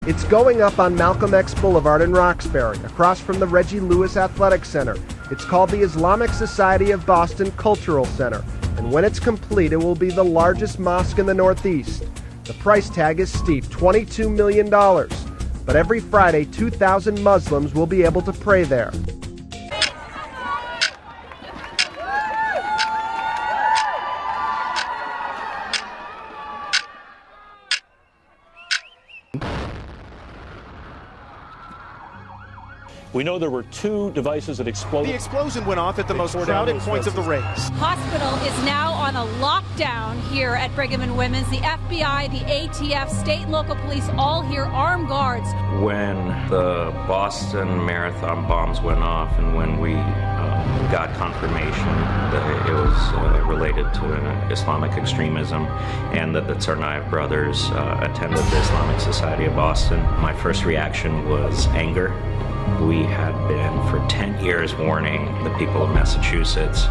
It's going up on Malcolm X Boulevard in Roxbury, across from the Reggie Lewis Athletic Center. It's called the Islamic Society of Boston Cultural Center, and when it's complete, it will be the largest mosque in the Northeast. The price tag is steep, $22 million. But every Friday, 2,000 Muslims will be able to pray there. We know there were 2 devices that exploded. The explosion went off at the most crowded points of the race. Hospital is now on a lockdown here at Brigham and Women's. The FBI, the ATF, state and local police, all here, armed guards. When the Boston Marathon bombs went off and when we got confirmation that it was related to Islamic extremism and that the Tsarnaev brothers attended the Islamic Society of Boston, my first reaction was anger. We had been for 10 years warning the people of Massachusetts,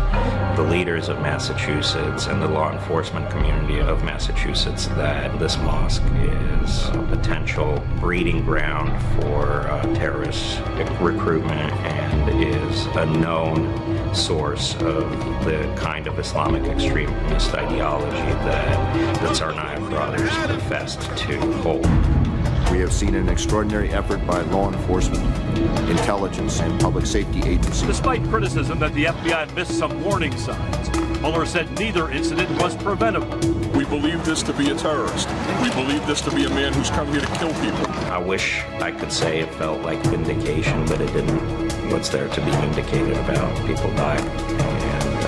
the leaders of Massachusetts, and the law enforcement community of Massachusetts that this mosque is a potential breeding ground for terrorist recruitment and is a known source of the kind of Islamic extremist ideology that the Tsarnaev brothers professed to hold. We have seen an extraordinary effort by law enforcement, intelligence, and public safety agencies. Despite criticism that the FBI missed some warning signs, Mueller said neither incident was preventable. We believe this to be a terrorist. We believe this to be a man who's come here to kill people. I wish I could say it felt like vindication, but it didn't. What's there to be vindicated about? People died, and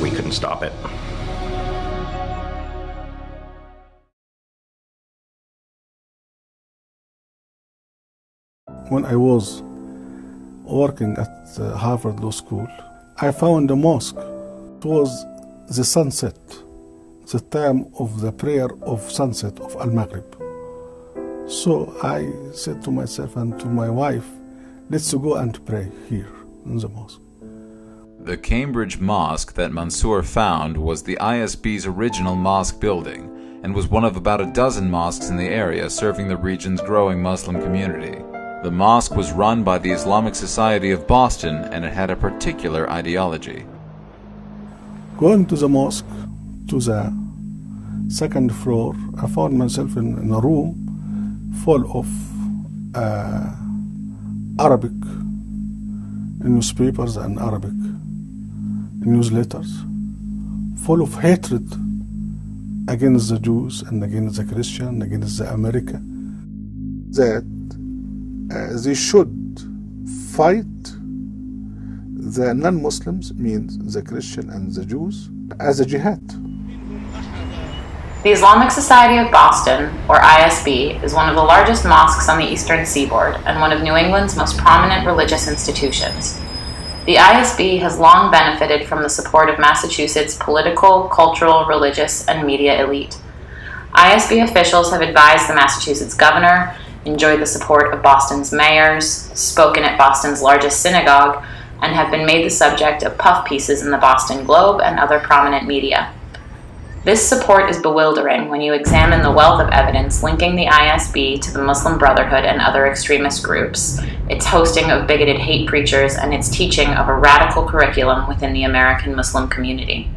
we couldn't stop it. When I was working at Harvard Law School, I found a mosque. It was the sunset, the time of the prayer of sunset of Al-Maghrib. So I said to myself and to my wife, let's go and pray here in the mosque. The Cambridge Mosque that Mansour found was the ISB's original mosque building and was one of about a dozen mosques in the area serving the region's growing Muslim community. The mosque was run by the Islamic Society of Boston and it had a particular ideology. Going to the mosque, to the second floor, I found myself in a room full of Arabic newspapers and Arabic newsletters, full of hatred against the Jews and against the Christians, against the America, that they should fight the non-Muslims, means the Christian and the Jews, as a jihad. The Islamic Society of Boston, or ISB, is one of the largest mosques on the eastern seaboard and one of New England's most prominent religious institutions. The ISB has long benefited from the support of Massachusetts' political, cultural, religious, and media elite. ISB officials have advised the Massachusetts governor, enjoyed the support of Boston's mayors, spoken at Boston's largest synagogue, and have been made the subject of puff pieces in the Boston Globe and other prominent media. This support is bewildering when you examine the wealth of evidence linking the ISB to the Muslim Brotherhood and other extremist groups, its hosting of bigoted hate preachers, and its teaching of a radical curriculum within the American Muslim community.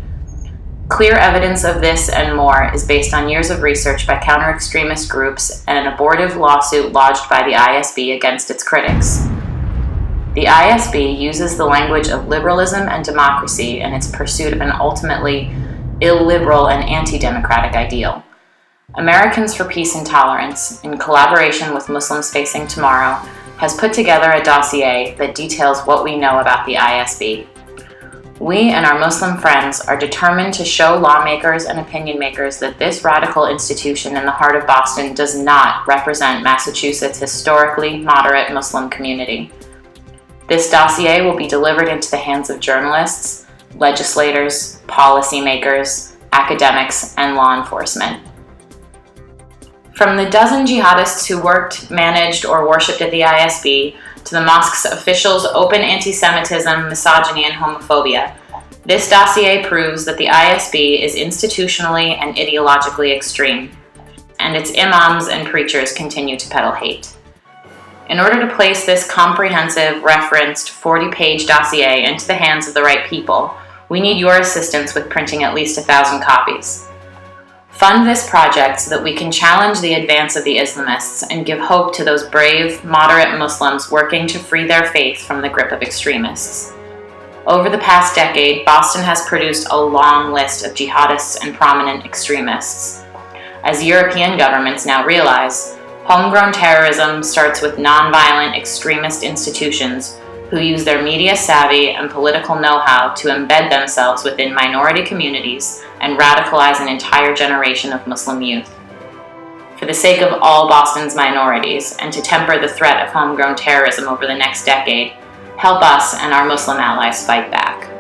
Clear evidence of this and more is based on years of research by counter-extremist groups and an abortive lawsuit lodged by the ISB against its critics. The ISB uses the language of liberalism and democracy in its pursuit of an ultimately illiberal and anti-democratic ideal. Americans for Peace and Tolerance, in collaboration with Muslims Facing Tomorrow, has put together a dossier that details what we know about the ISB. We and our Muslim friends are determined to show lawmakers and opinion makers that this radical institution in the heart of Boston does not represent Massachusetts' historically moderate Muslim community. This dossier will be delivered into the hands of journalists, legislators, policymakers, academics, and law enforcement. From the dozen jihadists who worked, managed, or worshipped at the ISB, to the mosque's officials' open anti-Semitism, misogyny, and homophobia, this dossier proves that the ISB is institutionally and ideologically extreme. and its imams and preachers continue to peddle hate. In order to place this comprehensive, referenced 40-page dossier into the hands of the right people, we need your assistance with printing at least 1,000 copies. Fund this project so that we can challenge the advance of the Islamists and give hope to those brave, moderate Muslims working to free their faith from the grip of extremists. Over the past decade, Boston has produced a long list of jihadists and prominent extremists. As European governments now realize, homegrown terrorism starts with nonviolent extremist institutions who use their media savvy and political know-how to embed themselves within minority communities and radicalize an entire generation of Muslim youth. For the sake of all Boston's minorities and to temper the threat of homegrown terrorism over the next decade, help us and our Muslim allies fight back.